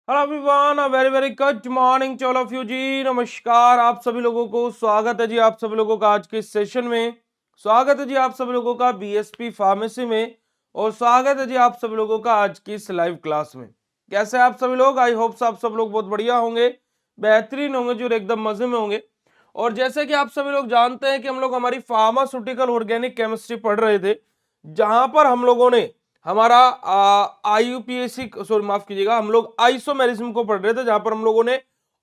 Hello everyone, very very good morning to all of you जी। नमस्कार आप सभी लोगों को, स्वागत है जी आप सभी लोगों का आज के सेशन में। स्वागत है जी आप सभी लोगों का बीएसपी फार्मेसी में, और स्वागत है जी आप सभी लोगों का आज की इस लाइव क्लास में। कैसे हैं आप सभी लोग? आई होप आप सब लोग बहुत बढ़िया होंगे, बेहतरीन होंगे जी, और एकदम मजे में होंगे। और जैसे कि आप सभी लोग जानते हैं कि हम लोग हमारी फार्मास्यूटिकल ऑर्गेनिक केमिस्ट्री पढ़ रहे थे, जहां पर हम लोगों ने हमारा आईयूपीएसी, सॉरी माफ कीजिएगा, हम लोग आइसोमेरिज्म को पढ़ रहे थे, जहां पर हम लोगों ने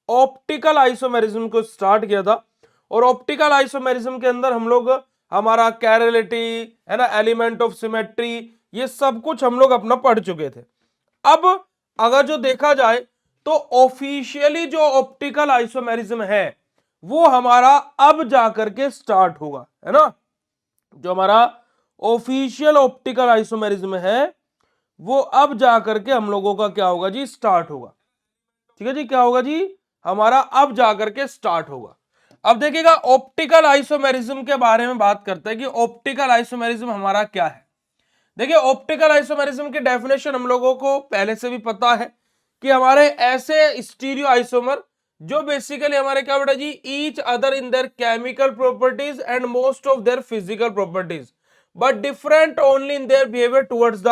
ऑप्टिकल आइसोमेरिज्म को स्टार्ट किया था। और ऑप्टिकल आइसोमेरिज्म के अंदर हम लोग हमारा कैरेलिटी है ना, एलिमेंट ऑफ सिमेट्री, ये सब कुछ हम लोग अपना पढ़ चुके थे। अब अगर जो देखा जाए तो ऑफिशियली जो ऑप्टिकल आइसोमेरिज्म है वो हमारा अब जाकर के स्टार्ट होगा, है ना। जो हमारा ऑफिशियल ऑप्टिकल आइसोमेरिज्म है वो अब जाकर के हम लोगों का क्या होगा जी, स्टार्ट होगा। ठीक है जी, क्या होगा जी, हमारा अब जाकर के स्टार्ट होगा। अब देखिएगा, ऑप्टिकल आइसोमेरिज्म के बारे में बात करते हैं कि ऑप्टिकल आइसोमेरिज्म हमारा क्या है। देखिए, ऑप्टिकल आइसोमेरिज्म की डेफिनेशन हम लोगों को पहले से भी पता है कि हमारे ऐसे स्टीरियो आइसोमर जो बेसिकली हमारे क्या बेटा जी, each other in their chemical properties and most of their physical properties, but different only in their behaviour towards the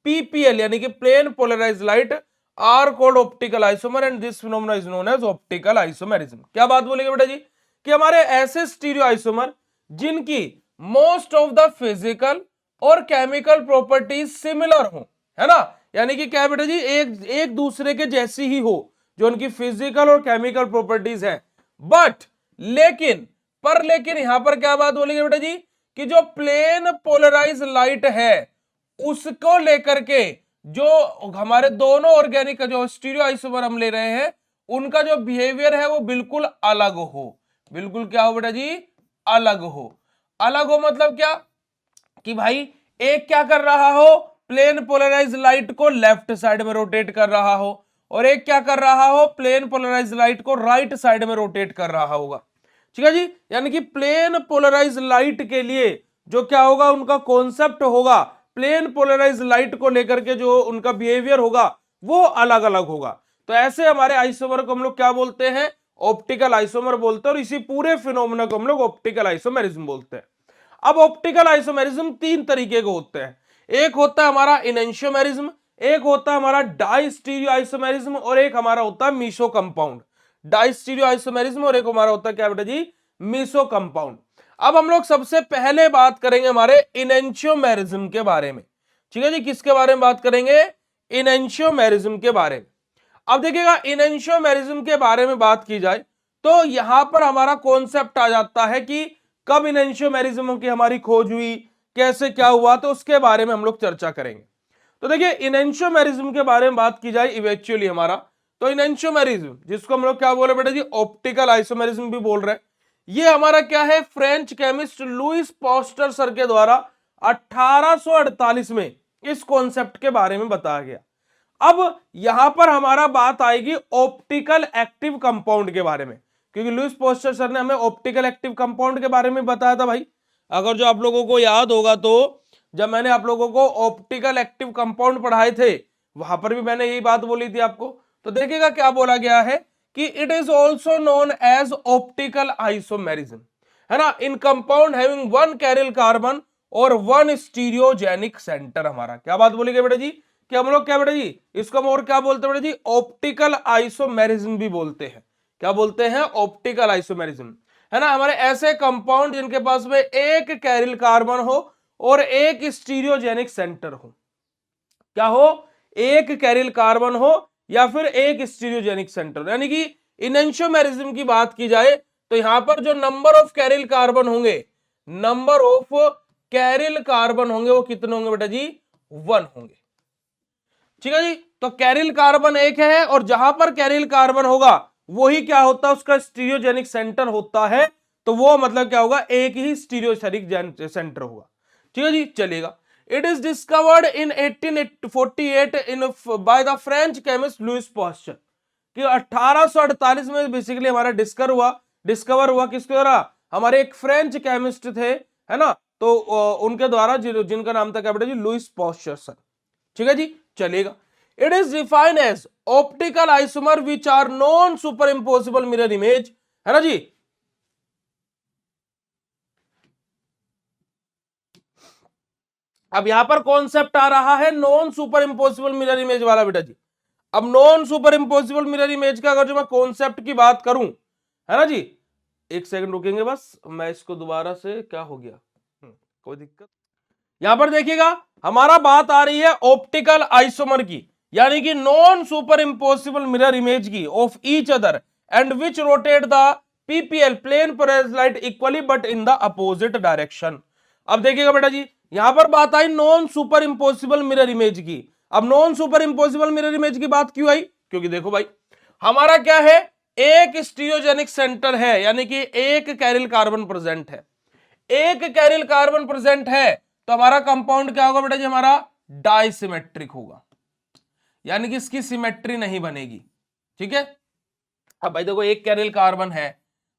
PPL, यानी कि plane polarised light, are called optical isomer and this phenomena is known as optical isomerism. क्या बात बोलेंगे बेटा जी, कि हमारे ऐसे स्टीरियो आइसोमर जिनकी मोस्ट ऑफ द फिजिकल और केमिकल प्रॉपर्टीज सिमिलर हो, है ना, यानी कि क्या बेटा जी, एक एक दूसरे के जैसी ही हो जो उनकी फिजिकल और केमिकल प्रॉपर्टीज है। बट लेकिन यहां पर क्या बात बोलेंगे बेटा जी, कि जो प्लेन पोलराइज लाइट है उसको लेकर के जो हमारे दोनों ऑर्गेनिक जो स्टीरियो आइसोमर हम ले रहे हैं उनका जो बिहेवियर है वो बिल्कुल अलग हो। बिल्कुल क्या हो बेटा जी, अलग हो। अलग हो मतलब क्या, कि भाई एक क्या कर रहा हो, प्लेन पोलराइज लाइट को लेफ्ट साइड में रोटेट कर रहा हो, और एक क्या कर रहा हो, प्लेन पोलराइज लाइट को राइट साइड में रोटेट कर रहा होगा। ठीक है जी, यानी कि प्लेन पोलराइज लाइट के लिए जो क्या होगा, उनका कॉन्सेप्ट होगा, प्लेन पोलराइज लाइट को लेकर के जो उनका बिहेवियर होगा वो अलग अलग होगा। तो ऐसे हमारे आइसोमर को हम लोग क्या बोलते हैं, ऑप्टिकल आइसोमर बोलते हैं, और इसी पूरे फिनोमेना को हम लोग ऑप्टिकल आइसोमेरिज्म बोलते हैं। अब ऑप्टिकल आइसोमेरिज्म तीन तरीके के होते हैं। एक होता है हमारा इनेंशियोमेरिज्म, एक होता है हमारा डाइस्टीरियो आइसोमेरिज्म, और एक हमारा होता है मीसो कंपाउंड। डाइस्टीरियो आइसोमेरिज्म और एक हमारा होता है क्या बेटा जी, मीसो कंपाउंड। अब हम लोग सबसे पहले बात करेंगे हमारे इनेंशियोमेरिज्म के बारे में। ठीक है जी, किसके बारे में बात करेंगे, इनेंशियोमेरिज्म के बारे में। अब देखिएगा, इनेंशियोमेरिज्म के बारे में बात की जाए तो यहां पर हमारा कॉन्सेप्ट आ जाता है कि कब इनेंशियोमेरिज्म की हमारी खोज हुई, कैसे क्या हुआ, तो उसके बारे में हम लोग चर्चा करेंगे। तो देखिए, इनेंशियोमेरिज्म के बारे में बात की जाए इवेंचुअली हमारा, तो इनेंशियोमेरिज्म जिसको हम लोग क्या बोल रहे बेटा जी, ऑप्टिकल आइसोमेरिज्म भी बोल रहे हैं, ये हमारा क्या है, French chemist Louis Pasteur sir के द्वारा 1848 में इस कॉन्सेप्ट के बारे में बताया गया। अब यहां पर हमारा बात आएगी ऑप्टिकल एक्टिव कंपाउंड के बारे में, क्योंकि लुइस पॉस्टर सर ने हमें ऑप्टिकल एक्टिव कंपाउंड के बारे में बताया था भाई। अगर जो आप लोगों को याद होगा तो जब मैंने आप लोगों को ऑप्टिकल एक्टिव कंपाउंड पढ़ाए थे वहां पर भी मैंने यही बात बोली थी आपको। तो देखिएगा क्या बोला गया है कि it is also known as optical isomerism, है ना, in compound having one chiral carbon और वन स्टीरियोजेनिक सेंटर। हमारा क्या बात बोली गई बेटा जी, कि हम लोग क्या बेटा जी, इसको हम और क्या बोलते हैं बेटा जी, ऑप्टिकल आइसोमेरिज्म भी बोलते हैं। क्या बोलते हैं, ऑप्टिकल आइसोमेरिज्म, है ना, हमारे ऐसे कंपाउंड जिनके पास में एक कैरियल कार्बन हो और एक स्टीरियोजेनिक सेंटर हो। क्या हो, एक कैरियल कार्बन हो या फिर एक स्टीरियोजेनिक सेंटर। यानी कि इनेंशियोमेरिज्म की बात की जाए तो यहां पर जो नंबर ऑफ कैरियल कार्बन होंगे, नंबर ऑफ कैरियल कार्बन होंगे वो कितने होंगे बेटा जी, 1 होंगे। ठीक है जी, तो कैरियल कार्बन एक है, और जहां पर कैरियल कार्बन होगा वही क्या होता है, उसका स्टीरियोजेनिक सेंटर होता है। तो वो मतलब क्या होगा, एक ही स्टीरियोजेनिक सेंटर होगा। ठीक है जी, चलेगा। It is discovered in 1848 in by the French chemist Louis Pasteur, कि 1848 में बेसिकली हमारा डिस्कवर हुआ किसके द्वारा, हमारे एक फ्रेंच केमिस्ट थे, है ना, तो उनके द्वारा जिनका नाम था क्या बेटा जी, लुइस पॉस्चर सर। ठीक है जी, चलेगा। It is defined as optical isomer which are non super इंपोजिबल mirror image, है ना जी। अब यहां पर कॉन्सेप्ट आ रहा है नॉन सुपर इंपोजिबल मिरर इमेज वाला बेटा जी। अब नॉन सुपर इंपोजिबल मिरर इमेज का अगर जो मैं कॉन्सेप्ट की बात करूं, है ना जी, एक सेकंड रुकेंगे बस, मैं इसको दोबारा से, क्या हो गया, कोई दिक्कत। यहां पर देखिएगा हमारा बात आ रही है ऑप्टिकल आइसोमर की, यानी कि नॉन सुपर इंपोजिबल मिरर इमेज की of each other and which rotate the PPL plane polarised light equally but in the opposite direction. अब देखिएगा बेटा जी, यहां पर बात आई नॉन सुपर इंपोजिबल मिरर इमेज की। अब नॉन सुपर इंपोजिबल मिरर इमेज की बात क्यों आई, क्योंकि देखो भाई हमारा क्या है, एक स्टीरियोजेनिक सेंटर है, यानी कि एक कैरिल कार्बन प्रेजेंट है, एक कैरिल कार्बन प्रेजेंट है, तो हमारा कंपाउंड क्या होगा बेटा जी, हमारा डाइसिमेट्रिक होगा, यानी कि इसकी सिमेट्री नहीं बनेगी। ठीक है, अब भाई देखो एक कैरिल कार्बन है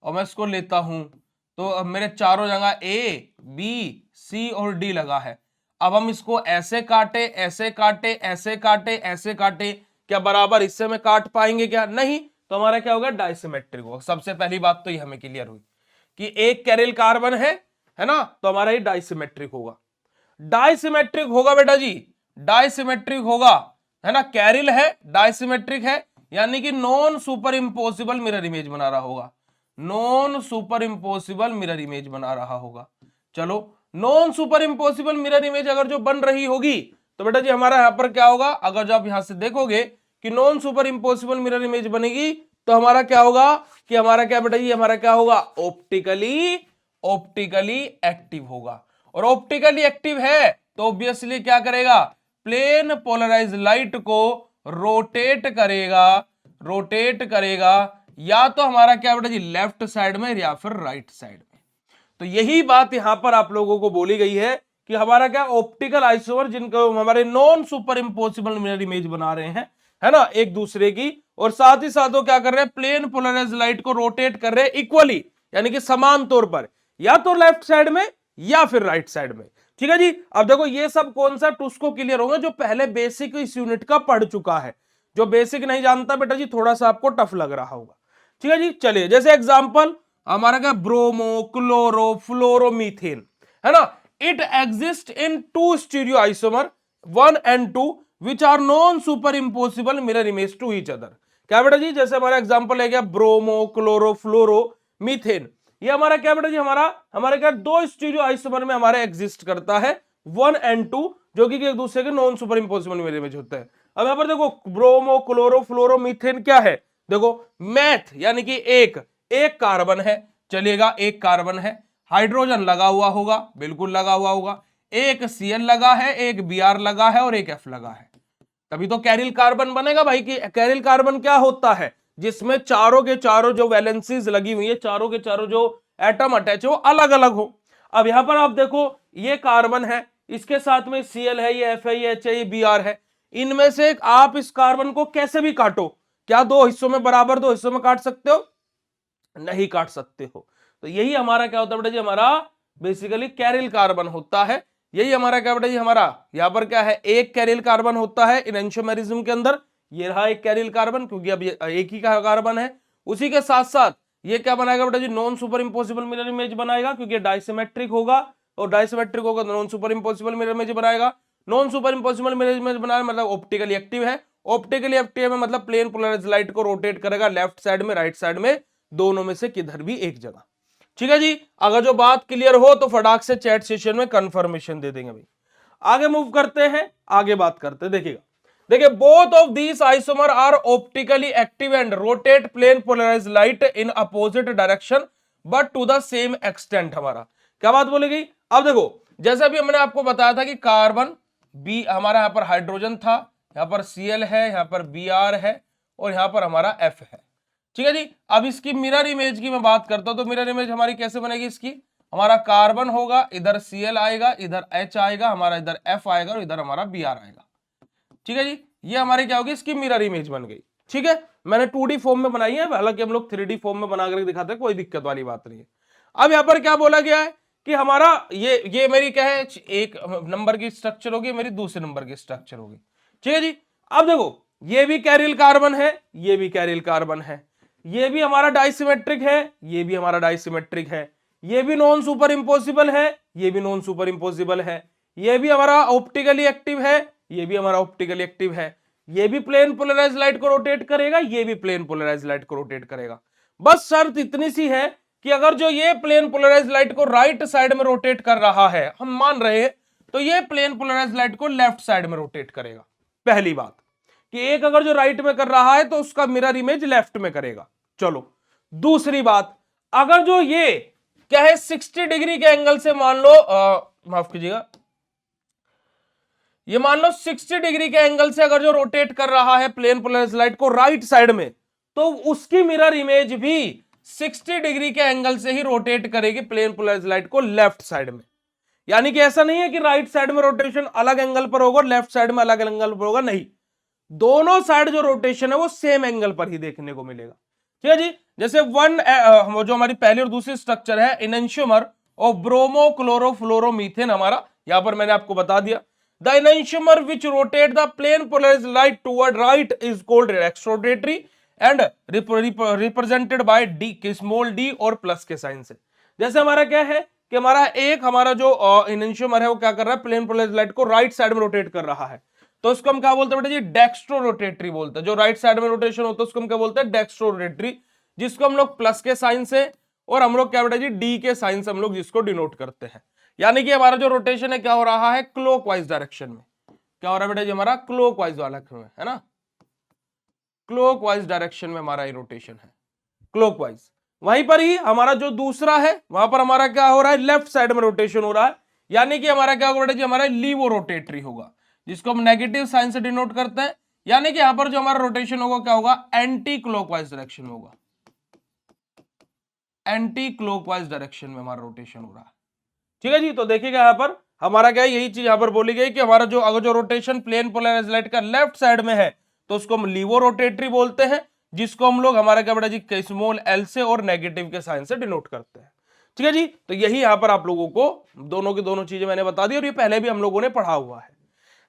और मैं इसको लेता हूं, तो अब मेरे चारों जगह ए बी सी और डी लगा है। अब हम इसको ऐसे काटे, ऐसे काटे, ऐसे काटे, ऐसे काटे, क्या बराबर हिस्से में काट पाएंगे क्या, नहीं, तो हमारा क्या होगा, डाइसिमेट्रिक होगा। सबसे पहली बात तो ये हमें क्लियर हुई कि एक कैरिल कार्बन है ना, तो हमारा ये डाइसिमेट्रिक होगा। डाइसिमेट्रिक होगा बेटा जी, डाइसिमेट्रिक होगा, है ना, कैरिल है, डाइसिमेट्रिक है, यानी कि non superimposable mirror image बना रहा होगा, non superimposable mirror image बना रहा होगा। चलो, non superimposable mirror image अगर जो बन रही होगी तो बेटा जी हमारा यहां पर क्या होगा, अगर जो आप यहां से देखोगे कि non superimposable mirror image बनेगी तो हमारा क्या होगा, कि हमारा क्या बेटा जी, हमारा क्या होगा, ऑप्टिकली ऑप्टिकली एक्टिव होगा। और ऑप्टिकली एक्टिव है तो ऑब्वियसली क्या करेगा, प्लेन पोलराइज लाइट को रोटेट करेगा, रोटेट करेगा, या तो हमारा क्या बेटा जी, लेफ्ट साइड में या फिर राइट साइड में। तो यही बात यहां पर आप लोगों को बोली गई है कि हमारा क्या ऑप्टिकल आइसोमर जिनको हमारे non superimposable mirror image बना रहे हैं, है ना, एक दूसरे की, और साथ ही साथ वो क्या कर रहे हैं, प्लेन पोलराइज लाइट को रोटेट कर रहे हैं इक्वली, यानी कि समान तौर पर, या तो लेफ्ट साइड में या फिर राइट साइड में। ठीक है जी, अब देखो ये सब कॉन्सेप्ट उसको क्लियर होगा जो पहले बेसिक इस यूनिट का पढ़ चुका है। जो बेसिक नहीं जानता बेटा जी थोड़ा सा आपको टफ लग रहा होगा। ठीक है जी, चलिए जैसे एग्जांपल हमारा क्या, ब्रोमो क्लोरो फ्लोरो मीथेन, है ना, it exist in two stereo isomer 1 and 2 which are non superimposable mirror image to each other. क्या बेटा जी, जैसे हमारा एग्जांपल है क्या, ब्रोमो क्लोरो फ्लोरो मीथेन, ये हमारा क्या बेटा जी, हमारा हमारे क्या दो स्टीरियो आइसोमर में हमारे एग्जिस्ट करता है 1 and 2, जो कि एक दूसरे के non superimposable mirror image होते हैं। अब यहां पर देखो ब्रोमो क्लोरो फ्लोरो मीथेन क्या है, देखो मैथ, यानी कि एक एक कार्बन है, चलिएगा एक कार्बन है, हाइड्रोजन लगा हुआ होगा, बिल्कुल लगा हुआ होगा, एक Cl लगा है, एक Br लगा है और एक F लगा है, तभी तो कैरिल कार्बन बनेगा भाई। कि कैरिल कार्बन क्या होता है, जिसमें चारों के चारों जो वैलेंसीज लगी हुई है, चारों के चारों जो एटम अटैच हो अलग अलग हो। अब यहां पर आप देखो ये कार्बन है, इसके साथ में Cl है, ये F है, ये H है, ये Br है, इनमें से आप इस कार्बन को कैसे भी काटो, क्या दो हिस्सों में बराबर दो हिस्सों में काट सकते हो, नहीं काट सकते हो। तो यही हमारा क्या होता है बेटा जी, हमारा बेसिकली कैरिल कार्बन होता है। यही हमारा क्या बेटा जी, हमारा यहां पर क्या है, एक कैरिल कार्बन होता है इनएंशियोमेरिज्म के अंदर, ये रहा एक कैरिल कार्बन, क्योंकि अब ये एक ही का कार्बन है। उसी के साथ साथ ये क्या बनाएगा बेटा जी, non superimposable mirror image बनाएगा, क्योंकि डाइसिमेट्रिक होगा, और डाइसिमेट्रिक होगा तो non superimposable mirror image बनाएगा। Non superimposable mirror image बनाना मतलब ऑप्टिकली एक्टिव है, ऑप्टिकली एक्टिव है मतलब प्लेन पोलराइज्ड लाइट को रोटेट करेगा लेफ्ट साइड में राइट साइड में, दोनों में से किधर भी एक जगह। ठीक है जी, अगर जो बात क्लियर हो तो फटाक से चैट सेशन में कंफर्मेशन दे देंगे भाई। आगे मूव करते हैं, आगे बात करते हैं, देखिएगा देखिए both of these isomer are optically active and rotate plane polarised light in opposite direction but to the same extent. हमारा क्या बात बोली गई, अब देखो जैसे अभी हमने आपको बताया था कि कार्बन बी हमारा यहां पर हाइड्रोजन था, यहां पर Cl है, यहां पर Br है और यहां पर हमारा F है। ठीक है जी, अब इसकी मिरर इमेज की मैं बात करता हूं तो मिरर इमेज हमारी कैसे बनेगी, इसकी हमारा कार्बन होगा, इधर Cl आएगा, इधर H आएगा, हमारा इधर F आएगा और इधर हमारा Br आएगा। ठीक है जी, ये हमारी क्या होगी, इसकी मिरर इमेज बन गई। ठीक है, मैंने 2D फॉर्म में बनाई है, हालांकि हम लोग 3D फॉर्म में बना करके दिखाते हैं, कोई दिक्कत वाली बात नहीं है। अब यहां पर क्या बोला गया है कि हमारा ये मेरी क्या है, एक नंबर की स्ट्रक्चर होगी, मेरी दूसरे नंबर की स्ट्रक्चर होगी। ठीक है जी, अब देखो ये भी कैरियल कार्बन है, ये भी कैरियल कार्बन है, ये भी हमारा डाइसिमेट्रिक है, ये भी हमारा डाइसिमेट्रिक है, ये भी नॉन सुपर इंपोसिबल है, ये भी नॉन सुपर इंपोसिबल है, ये भी हमारा ऑप्टिकली एक्टिव है, ये भी हमारा ऑप्टिकली एक्टिव है, ये भी प्लेन पोलराइज लाइट को रोटेट करेगा, ये भी प्लेन पोलराइज लाइट को रोटेट करेगा। बस शर्त इतनी सी है कि अगर जो ये प्लेन पोलराइज लाइट को राइट साइड में रोटेट कर रहा है, हम मान रहे हैं, तो ये प्लेन पोलराइज लाइट को लेफ्ट साइड में रोटेट करेगा। पहली बात कि एक अगर जो राइट में कर रहा है तो उसका मिरर इमेज लेफ्ट में करेगा। चलो दूसरी बात, अगर जो ये क्या है 60 डिग्री के एंगल से मान लो माफ कीजिएगा, ये मान लो 60 डिग्री के एंगल से अगर जो रोटेट कर रहा है प्लेन पोलराइज लाइट को राइट साइड में, तो उसकी मिरर इमेज भी 60 डिग्री के एंगल से ही रोटेट करेगी प्लेन पोलराइज लाइट को लेफ्ट साइड में। यानी कि ऐसा नहीं है कि राइट साइड में रोटेशन अलग एंगल पर होगा, लेफ्ट साइड में अलग एंगल पर होगा, नहीं, दोनों साइड जो रोटेशन है वो सेम एंगल पर ही देखने को मिलेगा। ठीक है जी। जैसे जो हमारी पहली और दूसरी स्ट्रक्चर है इनएंशियोमर और ब्रोमो क्लोरोफ्लोरोमीथेन, हमारा यहां पर मैंने आपको बता दिया, the enantiomer which rotate the plane polarised light toward right is called dextrorotatory and represented by D, small D और प्लस के साइन से। जैसे हमारा क्या है कि हमारा जो इनएंशियोमर है वो क्या कर रहा है, प्लेन पोलराइज्ड लाइट को राइट साइड में रोटेट कर रहा है, तो उसको हम क्या बोलते हैं बेटा जी, डेक्स्ट्रो रोटेटरी बोलते हैं। जो राइट साइड में रोटेशन होता है उसको हम क्या बोलते हैं, डेक्स्ट्रो रोटेटरी, जिसको हम लोग प्लस के साइन से और हम लोग क्या बेटा जी डी के साइन से हम लोग जिसको डिनोट करते हैं। यानी कि हमारा जो रोटेशन है क्या हो रहा है, क्लॉकवाइज डायरेक्शन में। क्या हो रहा है बेटा जी, हमारा क्लॉकवाइज डायरेक्शन में है ना, क्लॉकवाइज डायरेक्शन में हमारा ये रोटेशन है, क्लॉकवाइज। वहीं पर ही हमारा जो दूसरा है वहां पर हमारा क्या हो रहा है, लेफ्ट साइड में रोटेशन हो रहा है, यानी कि हमारा क्या होगा बेटा जी, हमारा लीवो रोटेटरी होगा, जिसको हम नेगेटिव साइन से डिनोट करते हैं। यानी कि यहां पर जो हमारा रोटेशन होगा क्या होगा, एंटी क्लॉकवाइज डायरेक्शन होगा, एंटी क्लॉकवाइज डायरेक्शन में हमारा रोटेशन हो रहा है। ठीक है जी। तो देखिएगा यहां पर हमारा क्या है, यही चीज यहां पर बोली गई कि हमारा जो अगर जो रोटेशन प्लेन पोलराइज्ड लाइट का लेफ्ट साइड में है तो उसको हम लीवो रोटेटरी बोलते हैं, जिसको हम लोग हमारा क्या बेटा जी स्मॉल एल से और नेगेटिव के साइन से डिनोट करते हैं। ठीक है जी। तो यही यहां पर आप लोगों को दोनों की दोनों चीजें मैंने बता दी और ये पहले भी हम लोगों ने पढ़ा हुआ है।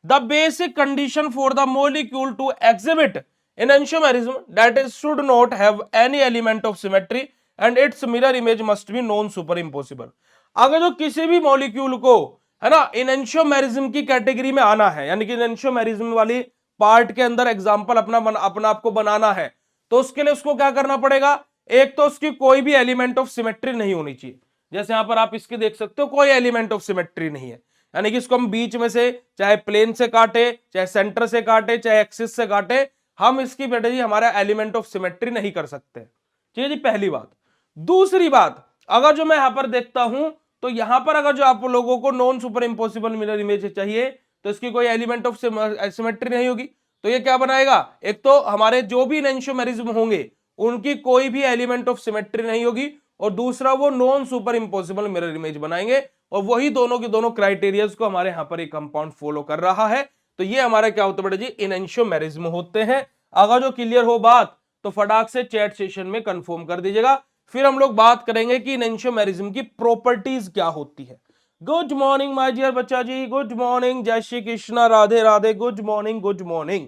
The basic condition for the molecule to exhibit enantiomerism that is should not have any element of symmetry and its mirror image must be non superimposable। अगर जो किसी भी मॉलिक्यूल को है ना enantiomerism की कैटेगरी में आना है, यानी कि enantiomerism वाली पार्ट के अंदर एग्जांपल अपना आपको बनाना है, तो उसके लिए उसको क्या करना पड़ेगा, एक तो उसकी कोई भी एलिमेंट ऑफ सिमेट्री नहीं होनी चाहिए। जैसे यहां पर आप इसके देख सकते हो कोई एलिमेंट ऑफ सिमेट्री नहीं है, यानी कि इसको हम बीच में से चाहे प्लेन से काटे, चाहे सेंटर से काटे, चाहे एक्सिस से काटे, हम इसकी बेटा जी हमारा एलिमेंट ऑफ सिमेट्री नहीं कर सकते। ठीक है जी, पहली बात। दूसरी बात, अगर जो मैं यहां पर देखता हूं तो यहां पर अगर जो आप लोगों को non superimposable mirror image चाहिए तो इसकी कोई एलिमेंट ऑफ सिमेट्री नहीं होगी, तो ये क्या बनाएगा, एक तो हमारे जो भी एनएंशियोमेरिज्म होंगे उनकी कोई भी एलिमेंट ऑफ सिमेट्री नहीं होगी, और दूसरा वो non superimposable mirror image बनाएंगे, और वही दोनों के दोनों क्राइटेरियाज को हमारे यहां पर एक कंपाउंड फॉलो कर रहा है। तो ये हमारा क्या होता है बेटा जी, एनएंशियोमेरिज्म होते हैं। अगर जो क्लियर हो बात तो फटाक से चैट सेशन में कंफर्म कर दीजिएगा। फिर हम लोग बात करेंगे कि एनएंशियोमेरिज्म की प्रॉपर्टीज क्या होती है। गुड मॉर्निंग माय डियर बच्चा जी, गुड मॉर्निंग, जय Shri Krishna, Radhe Radhe, good morning good morning.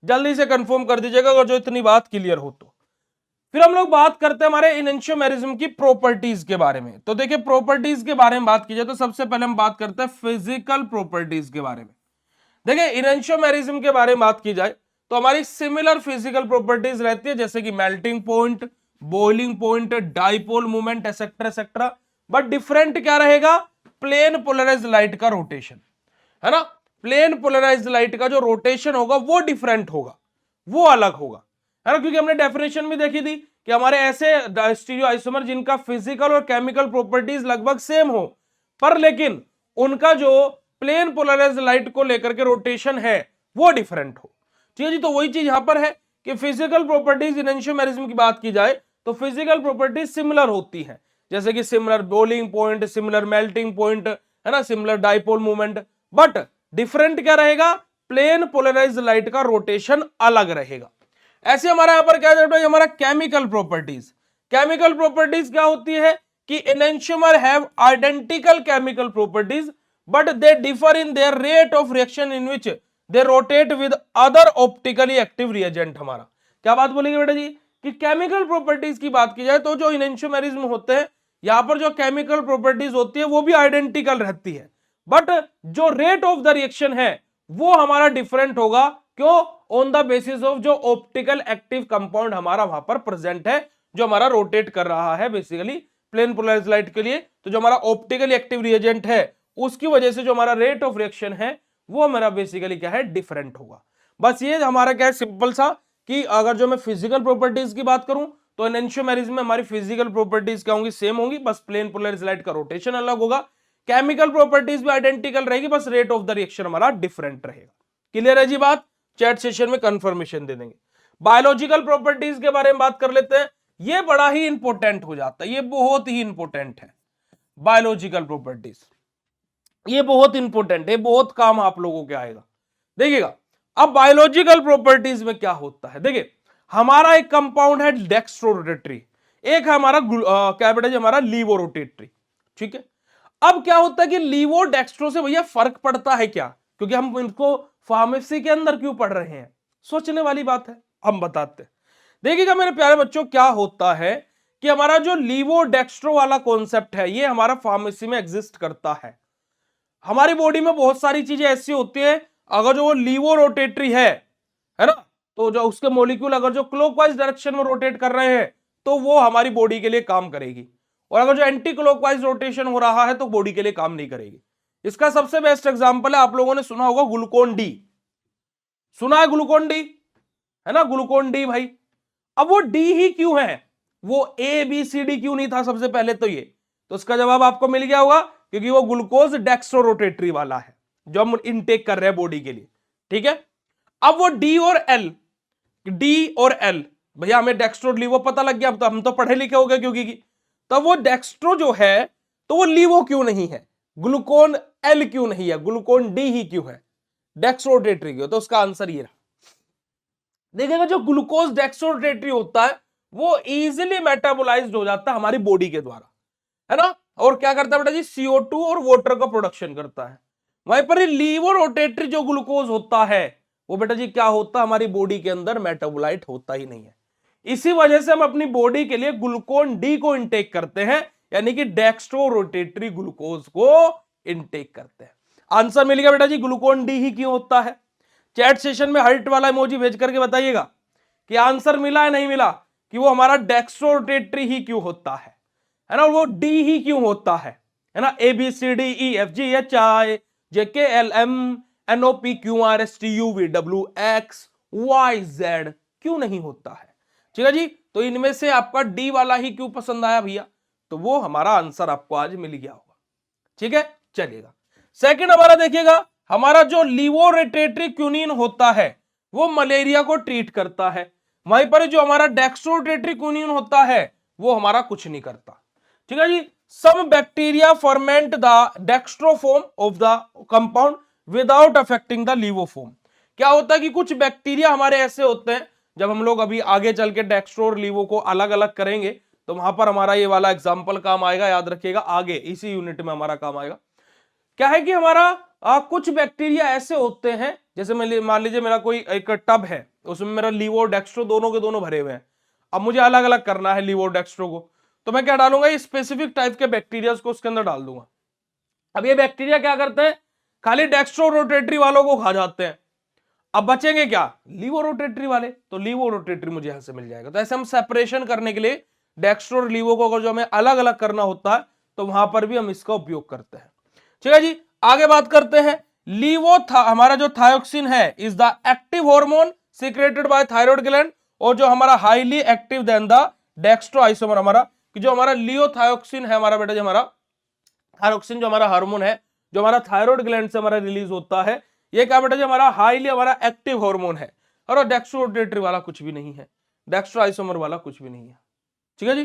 जल्दी से कंफर्म कर दीजिएगा अगर जो इतनी बात क्लियर हो तो। फिर हम लोग बात करते हैं हमारे एनएंशियोमेरिज्म की प्रॉपर्टीज के बारे में। तो देखिए प्रॉपर्टीज के बारे में बात की जाए तो सबसे पहले हम बात करते हैं फिजिकल प्रॉपर्टीज के बारे में। देखिए एनएंशियोमेरिज्म के बारे में बात की जाए तो हमारी सिमिलर फिजिकल प्रॉपर्टीज रहती है, जैसे कि melting point, boiling point, dipole movement, etcetera etcetera. But different क्या रहेगा, प्लेन पोलराइज्ड लाइट का रोटेशन, है ना, प्लेन पोलराइज्ड लाइट का जो रोटेशन होगा वो डिफरेंट होगा, वो अलग होगा, है ना, क्योंकि हमने डेफिनेशन भी देखी थी कि हमारे ऐसे स्टीरियो आइसोमर जिनका फिजिकल और केमिकल प्रॉपर्टीज लगभग सेम हो, पर लेकिन उनका जो प्लेन पोलराइज्ड लाइट को लेकर के रोटेशन है वो डिफरेंट हो। ठीक है जी। तो वही चीज यहां पर है कि फिजिकल प्रॉपर्टीज एनएंशियोमेरिज्म की बात की जाए तो फिजिकल प्रॉपर्टीज सिमिलर होती है, जैसे कि similar boiling point, similar melting point, है ना, similar dipole movement. But different क्या रहेगा, प्लेन पोलराइज्ड लाइट का रोटेशन अलग रहेगा। ऐसे हमारा यहां पर क्या है, हमारा केमिकल प्रॉपर्टीज। केमिकल प्रॉपर्टीज क्या होती है कि enantiomer have identical chemical properties but they differ in their rate of reaction in which they rotate with other optically active reagent. हमारा क्या बात बोलेंगे बेटा जी कि केमिकल प्रॉपर्टीज की बात की जाए तो जो इनेंशियोमेरिज्म होते हैं यहां पर जो केमिकल प्रॉपर्टीज होती है वो भी आइडेंटिकल रहती है, बट जो रेट ऑफ द रिएक्शन है वो हमारा डिफरेंट होगा। क्यों? ऑन द बेसिस ऑफ जो ऑप्टिकल एक्टिव कंपाउंड हमारा वहां पर प्रेजेंट है, जो हमारा रोटेट कर रहा है बेसिकली प्लेन पोलराइज्ड लाइट के लिए। तो जो हमारा ऑप्टिकल एक्टिव रिएजेंट है उसकी वजह से जो हमारा रेट ऑफ रिएक्शन है वो हमारा बेसिकली क्या है, डिफरेंट होगा। बस ये हमारा क्या है, सिंपल सा कि अगर जो मैं फिजिकल प्रॉपर्टीज की बात करूं तो एनेंशियोमेरिज्म में हमारी फिजिकल प्रॉपर्टीज क्या होंगी, सेम होंगी, बस प्लेन पोलराइज्ड लाइट का रोटेशन अलग होगा। केमिकल प्रॉपर्टीज भी आइडेंटिकल रहेगी, बस रेट ऑफ द रिएक्शन हमारा डिफरेंट रहेगा। क्लियर है जी बात? चैट सेशन में कंफर्मेशन दे देंगे। बायोलॉजिकल प्रॉपर्टीज के बारे में बात कर लेते हैं, ये बड़ा ही इंपॉर्टेंट हो जाता है, ये बहुत ही इंपॉर्टेंट है। बायोलॉजिकल प्रॉपर्टीज ये बहुत इंपॉर्टेंट है, बहुत काम आप लोगों के आएगा। देखिएगा अब बायोलॉजिकल प्रॉपर्टीज में क्या होता है, देखिए हमारा एक कंपाउंड है डेक्स्ट्रोरोटेटरी, एक है हमारा क्या बेटा जी हमारा लीवोरोटेटरी। ठीक है, अब क्या होता है कि लीवो डेक्स्ट्रो से भैया फर्क पड़ता है क्या, क्योंकि हम इनको फार्मेसी के अंदर क्यों पढ़ रहे हैं, सोचने वाली बात है, हम बताते हैं। देखिएगा मेरे प्यारे बच्चों क्या होता है कि हमारा जो लीवो डेक्स्ट्रो वाला कॉन्सेप्ट है ये हमारा फार्मेसी में एग्जिस्ट करता है। हमारी बॉडी में बहुत सारी चीजें ऐसी होती है, अगर जो वो लीवो रोटेटरी है ना, तो जो उसके मॉलिक्यूल अगर जो क्लॉकवाइज डायरेक्शन में रोटेट कर रहे हैं तो वो हमारी बॉडी के लिए काम करेगी, और अगर जो एंटी क्लॉकवाइज रोटेशन हो रहा है तो बॉडी के लिए काम नहीं करेगी। इसका सबसे बेस्ट एग्जांपल है, आप लोगों ने सुना होगा ग्लूकोन डी, सुना है ग्लूकोन डी, है ना, ग्लूकोन डी भाई। अब वो डी ही क्यों है, वो ए बी सी डी क्यों नहीं था सबसे पहले तो ये, तो उसका जवाब आपको मिल गया होगा, क्योंकि वो ग्लूकोज डेक्स्ट्रोरोटेटरी वाला है जो हम इनटेक कर रहे हैं बॉडी के लिए। ठीक है, अब वो डी और एल, डी और एल, भैया हमें डेक्स्ट्रो लीवो पता लग गया, अब तो हम तो पढ़े लिखे हो गए क्योंकि तब वो डेक्स्ट्रो जो है तो वो लीवो क्यों नहीं है, ग्लूकोन एल क्यों नहीं है, ग्लूकोन डी ही क्यों है, डेक्स्ट्रोरोटेटरी क्यों, तो उसका आंसर ये रहा। देखिएगा जो ग्लूकोज डेक्स्ट्रोरोटेटरी होता है वो इजीली मेटाबोलाइज्ड हो जाता है हमारी बॉडी के द्वारा, है ना, और क्या करता है बेटा जी, CO2 और वाटर का प्रोडक्शन करता है। वहीं पर लीवो रोटेटरी जो ग्लूकोज होता है वो बेटा जी क्या होता है, हमारी बॉडी के अंदर मेटाबोलाइट होता ही नहीं है। इसी वजह से हम अपनी बॉडी के लिए ग्लूकोन डी को इनटेक करते हैं, यानी कि डेक्स्ट्रो रोटेटरी ग्लूकोज को इनटेक करते हैं। आंसर मिल गया बेटा जी, ग्लूकोन डी ही क्यों होता है। चैट सेशन में हार्ट वाला इमोजी भेज करके बताइएगा कि आंसर मिला है नहीं मिला, कि वो हमारा डेक्स्ट्रो रोटेटरी ही क्यों होता है ना, वो डी ही क्यों होता है ना, ABCDEFGHIJKLMNOPQRSTUVWXYZ क्यों नहीं होता है। ठीक है जी, तो इनमें से आपका डी वाला ही क्यों पसंद आया भैया, तो वो हमारा आंसर आपको आज मिल गया होगा। ठीक है, चलिएगा सेकंड हमारा देखिएगा, हमारा जो लीवोरेटेटरी क्यूनिन होता है वो मलेरिया को ट्रीट करता है, वहीं पर जो हमारा डेक्स्ट्रोरेटेटरी क्यूनिन होता है वो हमारा कुछ नहीं करता। ठीक है जी, some bacteria ferment the dextro form of the compound without affecting the laevo form. क्या होता है कि कुछ बैक्टीरिया हमारे ऐसे होते हैं, जब हम लोग अभी आगे चल के डेक्स्ट्रो और लीवो को अलग अलग करेंगे तो वहां पर हमारा ये वाला एग्जांपल काम आएगा, याद रखिएगा, आगे इसी यूनिट में हमारा काम आएगा। क्या है कि हमारा कुछ बैक्टीरिया ऐसे होते हैं, जैसे मान लीजिए मेरा कोई एक टब है, उसमें मेरा लीवो डेक्स्ट्रो दोनों के दोनों भरे हुए हैं, अब मुझे अलग अलग करना है लीवो डेक्स्ट्रो को, तो मैं क्या डालूंगा, ये स्पेसिफिक टाइप के बैक्टीरिया को उसके अंदर डाल दूंगा। अब ये बैक्टीरिया क्या करते हैं, खाली डेक्स्ट्रो रोटेटरी वालों को खा जाते हैं, अब बचेंगे क्या, लीवो रोटेटरी वाले, तो लीवो रोटेटरी मुझे यहां से मिल जाएगा। तो ऐसे हम सेपरेशन करने के लिए डेक्स्ट्रो और लीवो को अगर जो हमें अलग अलग करना होता है तो वहां पर भी हम इसका उपयोग करते हैं। ठीक है जी, आगे बात करते हैं, हमारा जो थायोक्सिन है is the active hormone secreted by thyroid gland, और जो हमारा highly active then the dextro isomer, हमारा कि जो हमारा लियोथायोक्सिन है हमारा बेटा, जो हमारा थायरोक्सिन जो हमारा हार्मोन है जो हमारा थायराइड ग्लैंड से हमारा रिलीज होता है, ये क्या बेटा जो हमारा हाईली हमारा एक्टिव हार्मोन है, और डेक्स्ट्रो रोटेटरी वाला कुछ भी नहीं है, डेक्स्ट्रो आइसोमर वाला कुछ भी नहीं है। ठीक है जी,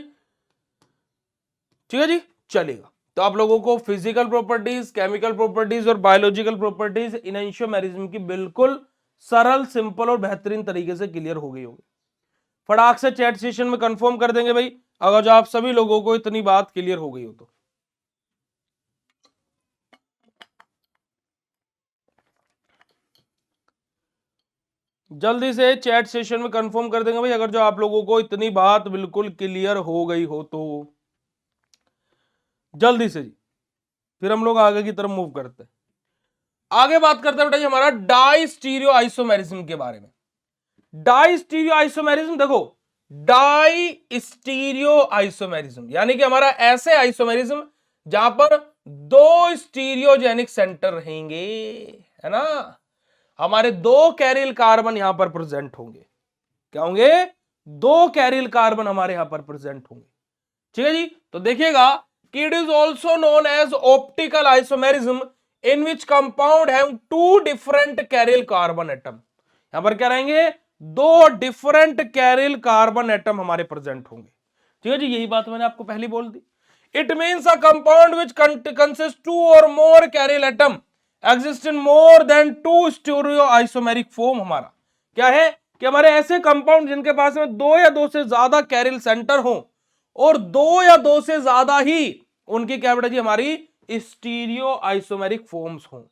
ठीक है जी, चलेगा। तो आप लोगों को फिजिकल प्रॉपर्टीज, केमिकल प्रॉपर्टीज और बायोलॉजिकल प्रॉपर्टीज इनेंशियोमेरिज्म की बिल्कुल सरल, सिंपल और बेहतरीन तरीके से क्लियर हो गई होगी। फटाक से चैट सेशन में कंफर्म कर देंगे भाई, अगर जो आप सभी लोगों को इतनी बात क्लियर हो गई हो तो। जल्दी से चैट सेशन में कंफर्म कर देंगे भाई, अगर जो आप लोगों को इतनी बात बिल्कुल क्लियर हो गई हो तो जल्दी से जी। फिर हम लोग आगे की तरफ मूव करते हैं। आगे बात करते हैं बेटा जी हमारा डाई स्टीरियो आइसोमेरिज्म के बारे में। डाई स्टीरियो आइसोमेरिज्म देखो, डाई स्टीरियो आइसोमेरिज्म यानी कि हमारा ऐसे आइसोमेरिज्म जहां पर दो स्टीरियोजेनिक सेंटर रहेंगे, है ना। हमारे दो कैरियल कार्बन यहां पर प्रेजेंट होंगे। क्या होंगे? दो कैरियल कार्बन हमारे यहां पर प्रेजेंट होंगे। ठीक है जी। तो देखिएगा कि it is also known as optical isomerism in which compound have two different chiral carbon atom. यहां पर क्या रहेंगे? दो डिफरेंट कैरियल कार्बन एटम हमारे प्रेजेंट होंगे। ठीक है जी, यही बात मैंने आपको पहले बोल दी। It means a compound which consist two और more chiral atom exist in more than two stereo isomeric form. हमारा क्या है कि हमारे ऐसे कंपाउंड जिनके पास में दो या दो से ज्यादा कैरियल सेंटर हो और दो या दो से ज्यादा ही उनकी क्या बेटा जी हमारी स्टीरियो आइसोमेरिक फॉर्म्स हो।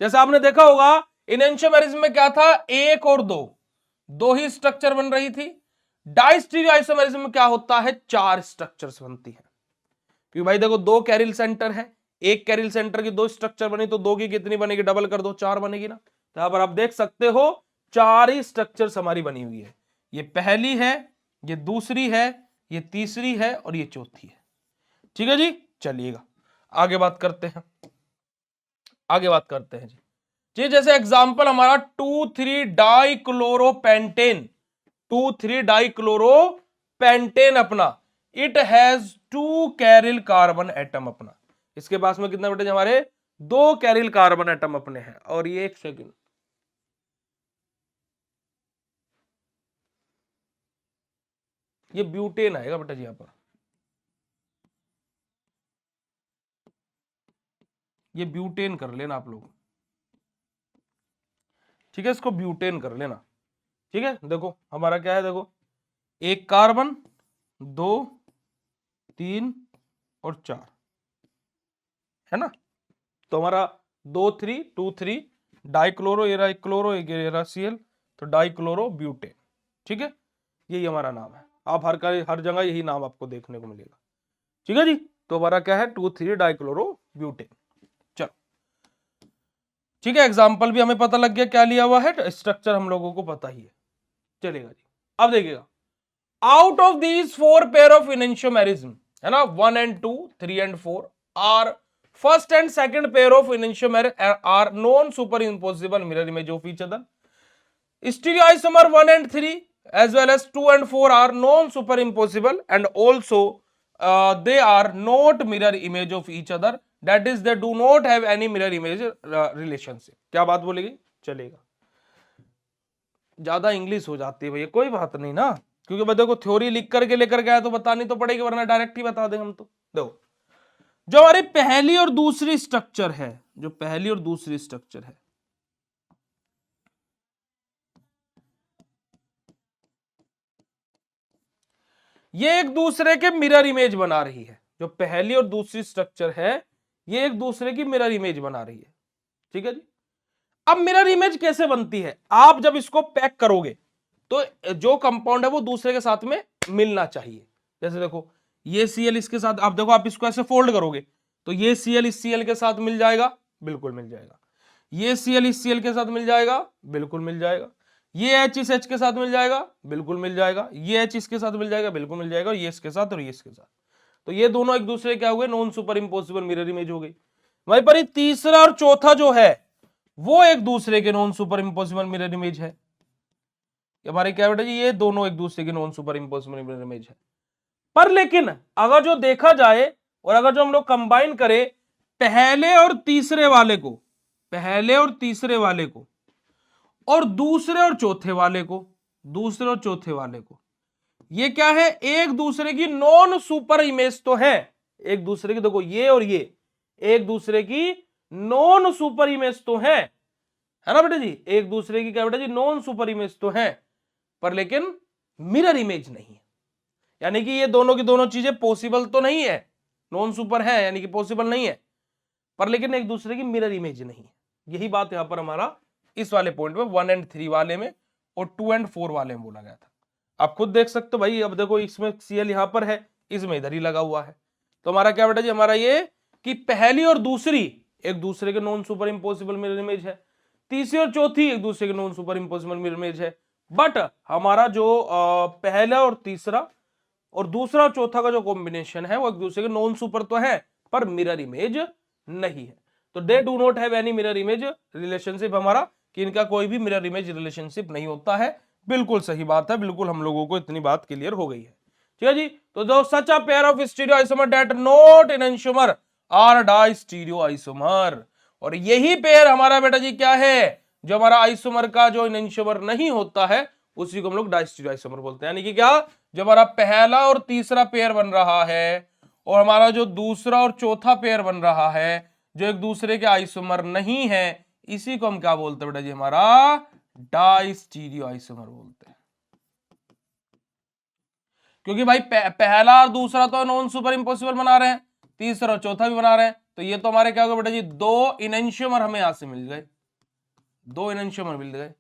जैसे आपने देखा होगा एन्antiomerism में क्या था? एक और दो ही स्ट्रक्चर बन रही थी। डाइस्टीरियो आइसोमेरिज्म में क्या होता है? चार स्ट्रक्चर्स बनती है। क्योंकि भाई देखो दो कैरियल सेंटर है, एक कैरियल सेंटर की दो स्ट्रक्चर बनी तो दो की कितनी बनेगी? डबल कर दो, चार बनेगी ना। तो यहां पर आप देख सकते हो चार ही स्ट्रक्चर्स हमारी बनी हुई है। ये पहली है, ये दूसरी है, ये तीसरी है और ये चौथी है। ठीक है जी, चलिएगा आगे बात करते हैं। आगे बात करते हैं जी। जैसे एग्जांपल हमारा 2,3 डाइक्लोरोपेंटेन, 2,3 डाइक्लोरोपेंटेन अपना, it has two chiral carbon atom अपना। इसके पास में कितना बेटे हमारे? दो कैरियल कार्बन एटम अपने हैं। और ये एक सेकंड, ये ब्यूटेन आएगा बेटा जी यहां पर, ये ब्यूटेन कर लेना आप लोग। ठीक है, इसको ब्यूटेन कर लेना। ठीक है, देखो हमारा क्या है, देखो एक कार्बन, दो, तीन और चार, है ना। तो हमारा 2,3 2,3 डाइक्लोरो, ये रहा क्लोरो, ये रहा Cl, तो डाइक्लोरो ब्यूटेन। ठीक है, यही हमारा नाम है। आप हर जगह यही नाम आपको देखने को मिलेगा। ठीक है जी। तो हमारा क्या है? 2,3 डाइक्लोरो ब्यूटेन। चलो ठीक है, एग्जाम्पल भी हमें पता लग गया क्या लिया हुआ है, स्ट्रक्चर हम लोगों को पता ही है। चलेगा जी, अब देखिएगा out of these four pair of enantiomerism, है ना, 1 and 2, 3 and 4 are first and second pair of enantiomer are non superimposable mirror image of each other. Stereoisomer 1 and 3 as well as 2 and 4 are non-super impossible and also they are not mirror image of each other, that is they do not have any mirror image relationship। क्या बात बोलेगी? चलेगा, ज्यादा English हो जाती है भैया, कोई बात नहीं ना, क्योंकि मैं देखो थ्योरी लिख करके लेकर गया तो बतानी तो पड़ेगी, वरना डायरेक्ट ही बता देंगे हम तो। देखो जो हमारी पहली और दूसरी स्ट्रक्चर है, जो पहली और दूसरी स्ट्रक्चर है, ये एक दूसरे के मिरर इमेज बना रही है। जो पहली और दूसरी स्ट्रक्चर है ये एक दूसरे की मिरर इमेज बना रही है। ठीक है जी। अब मिरर इमेज कैसे बनती है? आप जब इसको पैक करोगे तो जो कंपाउंड है वो दूसरे के साथ में मिलना चाहिए। जैसे देखो ये Cl इसके साथ, आप देखो आप इसको ऐसे फोल्ड करोगे तो ये Cl इस Cl के साथ मिल जाएगा, बिल्कुल मिल जाएगा। ये Cl इस Cl के साथ मिल जाएगा, बिल्कुल मिल जाएगा। ये H इस H के साथ मिल जाएगा, बिल्कुल मिल जाएगा। ये H इसके साथ मिल जाएगा, बिल्कुल मिल जाएगा। ये इसके साथ और ये इसके साथ, तो ये दोनों एक दूसरे क्या हुए? Non superimposable mirror image हो गई। वहीं पर तीसरा और चौथा जो है वो एक दूसरे के non superimposable mirror image है। हमारे क्या बेटा जी, ये दोनों एक दूसरे के non superimposable mirror image है। पर लेकिन अगर जो देखा जाए और अगर जो हम लोग कंबाइन करें पहले और तीसरे वाले को, पहले और तीसरे वाले को और दूसरे और चौथे वाले को, दूसरे और चौथे वाले को, ये क्या है? एक दूसरे की नॉन सुपर इमेज तो है। एक दूसरे की, देखो ये और ये एक दूसरे की नॉन सुपर इमेज तो है ना बेटा जी। एक दूसरे की क्या बेटा जी? नॉन सुपर इमेज तो है, पर लेकिन मिरर इमेज नहीं है। यानी कि ये दोनों की दोनों चीजें पॉसिबल तो नहीं है, नॉन सुपर है यानी कि पॉसिबल नहीं है, पर लेकिन एक दूसरे की मिरर इमेज नहीं है। यही बात यहां पर हमारा इस वाले पॉइंट में 1 and 3 वाले में और 2 and 4 वाले में बोला गया था। आप खुद देख सकते हो भाई, अब देखो इसमें Cl यहां पर है, इसमें इधर ही लगा हुआ है, तो हमारा क्या बेटा जी, हमारा ये कि पहली और दूसरी एक दूसरे के non superimposable mirror image है, तीसरी और चौथी एक दूसरे के non superimposable mirror image है, बट हमारा जो पहला और तीसरा और दूसरा और चौथा का जो कॉम्बिनेशन है वो एक दूसरे के नॉन सुपर तो है पर मिरर इमेज नहीं है। तो they do not have any mirror image relationship, हमारा कि इनका कोई भी मिरर इमेज रिलेशनशिप नहीं होता है। बिल्कुल सही बात है, बिल्कुल हम लोगों को इतनी बात क्लियर हो गई है। ठीक है जी, तो जो such a pair of stereo isomer that not enantiomer are diastereo isomer, और यही पेयर हमारा बेटा जी क्या है, जो हमारा आइसोमर का जो एनेंटियोमर नहीं होता है उसी को हम लोग डाइस्टीरियो आइसोमर बोलते हैं। यानी कि क्या, जो हमारा पहला और तीसरा पेयर बन रहा है और हमारा जो दूसरा और चौथा पेयर बन रहा है जो एक दूसरे के आइसोमर नहीं है, इसी को हम क्या बोलते हैं बेटा जी, हमारा डाइस्टीरियो आइसोमर बोलते हैं। क्योंकि भाई पहला और दूसरा तो नॉन सुपर इंपॉसिबल बना रहे हैं, तीसरा और चौथा भी बना रहे हैं, तो ये तो हमारे क्या होगा बेटा जी, दो इनेंशियोमर हमें यहां से मिल गए, दो इनेंशियोमर मिल गए,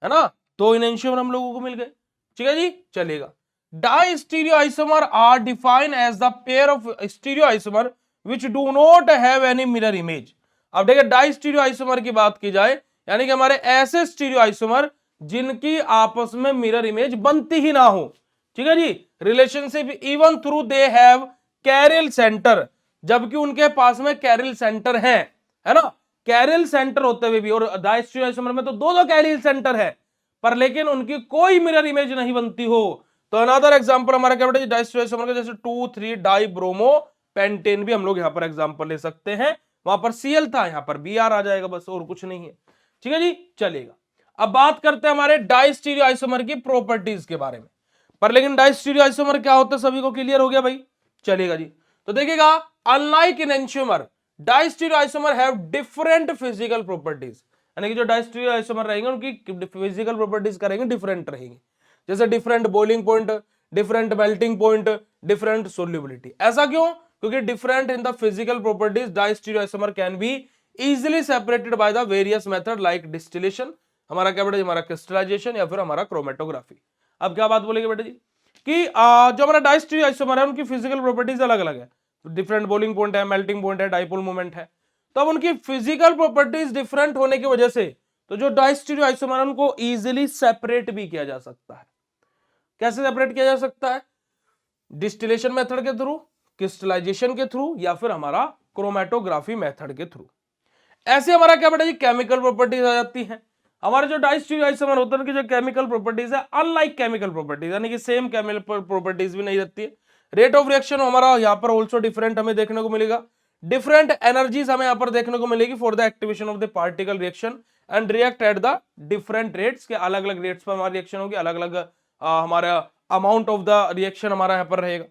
है ना, दो इनेंशियोमर हम लोगों को मिल गए। ठीक है जी, चलेगा। Diastereo isomer are defined as the pair of stereo isomer which do not have any mirror image. अब देखिए डाइस्टीरियो आइसोमर की बात की जाए, यानी कि हमारे ऐसे स्टीरियो आइसोमर जिनकी आपस में मिरर इमेज बनती ही ना हो। ठीक है जी, relationship even though they have chiral centre, जबकि उनके पास में कैरियल सेंटर है ना, कैरियल सेंटर होते हुए भी, और डाइस्टीरियो आइसोमर में तो दो दो कैरियल सेंटर है पर लेकिन उनकी कोई मिरर इमेज नहीं बनती हो। तो अनदर एग्जांपल हमारा क्या बेटा डाइस्टीरियो आइसोमर का, जैसे 2,3 डाई ब्रोमो पेंटेन भी हम लोग यहां पर एग्जांपल ले सकते हैं। वहां पर Cl था, यहां पर Br आ जाएगा, बस और कुछ नहीं है। ठीक है जी, चलेगा। अब बात करते हैं हमारे डाइस्टीरियो आइसोमर की प्रॉपर्टीज के बारे में, पर लेकिन डाइस्टीरियो आइसोमर क्या होता है सभी को क्लियर हो गया भाई, चलेगा जी। तो देखिएगा, unlike enantiomer diastereo isomer have different physical properties, यानी कि जो डाइस्टीरियो आइसोमर रहेंगे उनकी फिजिकल प्रॉपर्टीज करेंगे डिफरेंट रहेंगी, जैसे different boiling point, different melting point, different solubility. ऐसा क्यों, क्योंकि different in the physical properties diastereo isomer can be easily separated by the various method like distillation, हमारा क्या बेटा, हमारा क्रिस्टलाइजेशन या फिर हमारा क्रोमेटोग्राफी। अब क्या बात बोलेंगे बेटा जी कि जो हमारा डाइस्टीरियो आइसोमर है उनकी फिजिकल प्रॉपर्टीज अलग अलग है, डिफरेंट बॉइलिंग पॉइंट है, मेल्टिंग पॉइंट है, डाइपोल मोमेंट है, तो अब उनकी फिजिकल प्रॉपर्टीज डिफरेंट होने की वजह से तो जो डाइस्टीरियो आइसोमर है उनको इजीली सेपरेट भी किया जा सकता है। कैसे सेपरेट किया जा सकता है, डिस्टिलेशन मेथड के थ्रू, क्रिस्टलाइजेशन के थ्रू या फिर हमारा क्रोमेटोग्राफी मेथड के थ्रू। ऐसे हमारा क्या बेटा जी केमिकल प्रॉपर्टीज आ जाती हैं। हमारे जो डाइस्टीरियो आइसोमर होते हैं उनकी जो केमिकल प्रॉपर्टीज है अनलाइक केमिकल प्रॉपर्टीज, यानी कि सेम केमिकल प्रॉपर्टीज भी नहीं रहती है। रेट ऑफ रिएक्शन हमारा यहाँ पर ऑल्सो डिफरेंट हमें देखने को मिलेगा, डिफरेंट एनर्जीज हमें यहाँ पर देखने को मिलेगी for the activation of the particle reaction and react at the different rates, के अलग अलग रेट्स पर हमारी रिएक्शन होगी, अलग अलग हमारा अमाउंट ऑफ द रिएक्शन हमारा यहाँ पर रहेगा।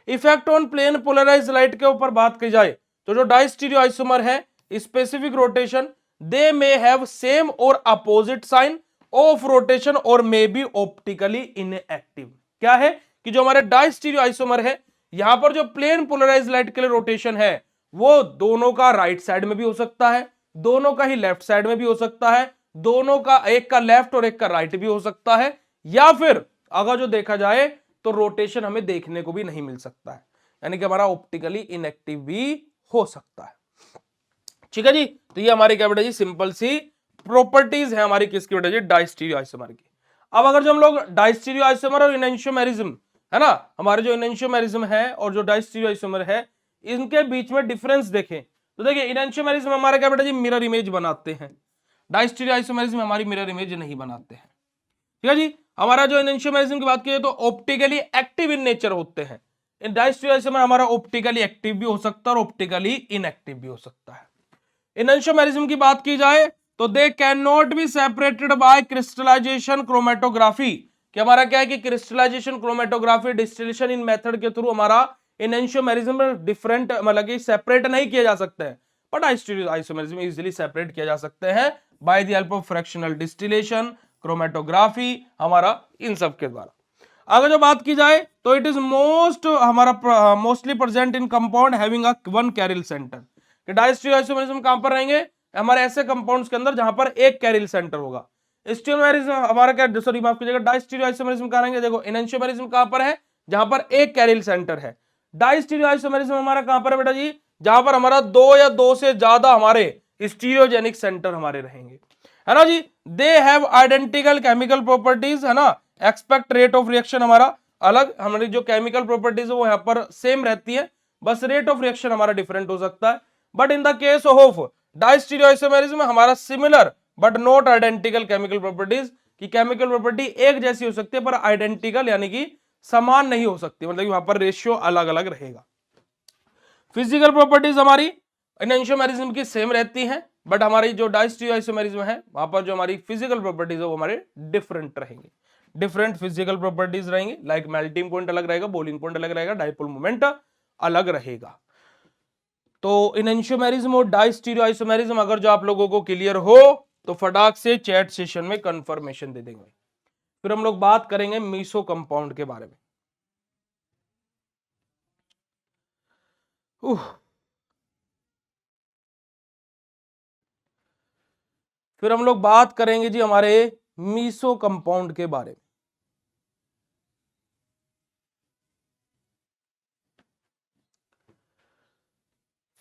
Effect on plane polarise light के ऊपर बात की जाए तो जो डाइस्टीरियो आइसोमर है specific rotation they may have same और अपोजिट साइन ऑफ रोटेशन और मे बी ऑप्टिकली इनएक्टिव। क्या है कि जो हमारे डाइस्टीरियो आइसोमर है यहां पर जो प्लेन पोलराइज लाइट के लिए रोटेशन है वो दोनों का राइट साइड में भी हो सकता है, दोनों का ही लेफ्ट साइड में भी हो सकता है, दोनों का एक का लेफ्ट और एक का राइट भी हो सकता है, या फिर अगर जो देखा जाए तो रोटेशन हमें देखने को भी नहीं मिल सकता है, यानी कि हमारा ऑप्टिकली इनएक्टिव भी हो सकता है। ठीक है जी, तो ये हमारी क्या बेटा जी सिंपल सी प्रॉपर्टीज है हमारी किसकी बेटा जी डाइस्टीरियो आइसोमर की। अब अगर जो हम लोग डाइस्टीरियो आइसोमर और इनेंशियोमेरिज्म है ना, हमारे जो इनेंशियोमेरिज्म है और जो डाइस्टीरियो आइसोमर है इनके बीच में डिफरेंस देखें तो देखिए इनेंशियोमेरिज्म हमारे क्या बेटा जी मिरर इमेज बनाते हैं, डाइस्टीरियो आइसोमेरिज्म हमारी मिरर इमेज नहीं बनाते हैं। ठीक है जी, हमारा जो इनेंशियोमेरिज्म की बात की तो ऑप्टिकली एक्टिव इन नेचर होते हैं, इन डाइस्टीरियो आइसोमर हमारा ऑप्टिकली एक्टिव भी हो सकता है और ऑप्टिकली इनएक्टिव भी हो सकता है। इनेंशियोमेरिज्म की बात की जाए तो they can not be separated by crystallisation chromatography, कि हमारा क्या है कि क्रिस्टलाइजेशन क्रोमेटोग्राफी डिस्टिलेशन इन मेथड के थ्रू हमारा इनेंशियोमेरिज्म डिफरेंट मतलब कि सेपरेट नहीं किया जा सकता है, बट आइसोमेरिज्म इजीली सेपरेट किया जा सकते हैं by the help of fractional distillation chromatography हमारा इन सब के द्वारा। अगर जो बात की जाए तो इट इज मोस्ट हमारा mostly present in compound having a one carrier centre, कि डाइस्टीरियो आइसोमेरिज्म कहां पर रहेंगे हमारे ऐसे कंपाउंड्स के अंदर जहां पर एक कैरियल सेंटर होगा। स्टीरियोमेरिज्म हमारा क्या, सॉरी माफ कीजिएगा, डाइस्टीरियो आइसोमेरिज्म कहां रहेंगे, देखो एनेंशियोमेरिज्म कहां पर है, जहां पर एक कैरियल सेंटर है। डाइस्टीरियो आइसोमेरिज्म हमारा कहां पर है बेटा जी, जहां पर हमारा दो या दो से ज्यादा हमारे स्टीरियोजेनिक सेंटर हमारे रहेंगे, है ना जी। They have identical chemical properties, है ना, एक्सपेक्ट रेट ऑफ रिएक्शन हमारा अलग, हमारी जो केमिकल प्रॉपर्टीज है वो यहां पर सेम रहती है, बस रेट ऑफ रिएक्शन हमारा डिफरेंट हो सकता है। But in the case of diastereo isomerism हमारा similar but not identical chemical properties, की केमिकल प्रॉपर्टी एक जैसी हो सकती है पर आइडेंटिकल यानी कि समान नहीं हो सकती, मतलब वहां पर रेशियो अलग अलग रहेगा। फिजिकल प्रॉपर्टीज हमारी एनेंशियोमेरिज्म की सेम रहती हैं, बट हमारी जो डाइस्टीरियो आइसोमेरिज्म है वहां पर जो हमारी फिजिकल प्रॉपर्टीज है वो हमारे डिफरेंट रहेंगे, डिफरेंट फिजिकल प्रॉपर्टीज रहेंगी, लाइक मेल्टिंग पॉइंट अलग रहेगा, बॉइलिंग पॉइंट अलग रहेगा, डाइपोल मोमेंट अलग रहेगा। तो एनेंशियोमेरिज्म और डाइस्टीरियो आइसोमेरिज्म अगर जो आप लोगों को क्लियर हो तो फटाक से चैट सेशन में कंफर्मेशन दे देंगे। फिर हम लोग बात करेंगे मीसो कंपाउंड के बारे में। फिर हम लोग बात करेंगे जी हमारे मीसो कंपाउंड के बारे में।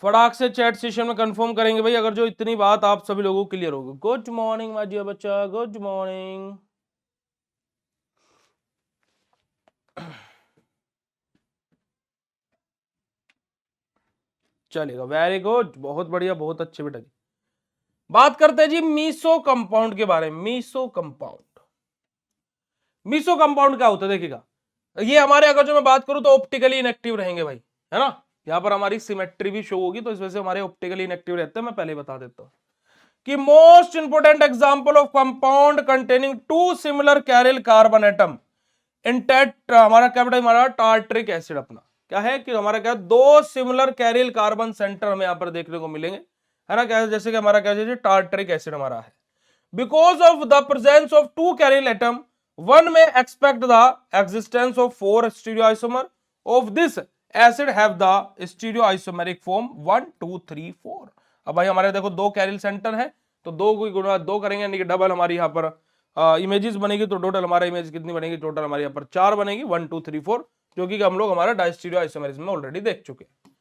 फटाक से चैट सेशन में कंफर्म करेंगे भाई अगर जो इतनी बात आप सभी लोगों को क्लियर होगी। गुड मॉर्निंग माय डियर बच्चा, गुड मॉर्निंग। चलेगा, वेरी गुड, बहुत बढ़िया, बहुत अच्छे बेटा जी। बात करते हैं जी मीसो कंपाउंड के बारे में। मीसो कंपाउंड, मीसो कंपाउंड क्या होता है देखिएगा, ये हमारे अगर जो मैं बात करूं तो ऑप्टिकली इनएक्टिव रहेंगे भाई, है ना। यहां पर हमारी सिमेट्री भी शो होगी तो इस वजह से हमारे ऑप्टिकली इनएक्टिव रहते हैं। मैं पहले बता देता हूं कि most important example of compound containing two similar chiral carbon atom intent, हमारा क्या बेटा, हमारा टार्ट्रिक एसिड अपना क्या है कि हमारा क्या, दो सिमिलर कैरियल कार्बन सेंटर हमें यहां पर देखने को मिलेंगे, है ना, क्या जैसे कि हमारा क्या टार्ट्रिक एसिड हमारा है। Because of the presence of two chiral atom, one may expect the existence of four stereoisomer of this acid have the stereoisomeric form 1 2 3 4। अब भाई हमारे देखो दो कैरिल सेंटर है तो दो को गुणा दो करेंगे यानी कि डबल हमारी यहाँ पर इमेजेस बनेगी, तो टोटल हमारा इमेज कितनी बनेगी, टोटल हमारे यहाँ पर चार बनेगी, 1 2 3 4, जो कि हम लोग हमारा डाइस्टीरियो आइसोमेरिज्म में ऑलरेडी देख चुके हैं।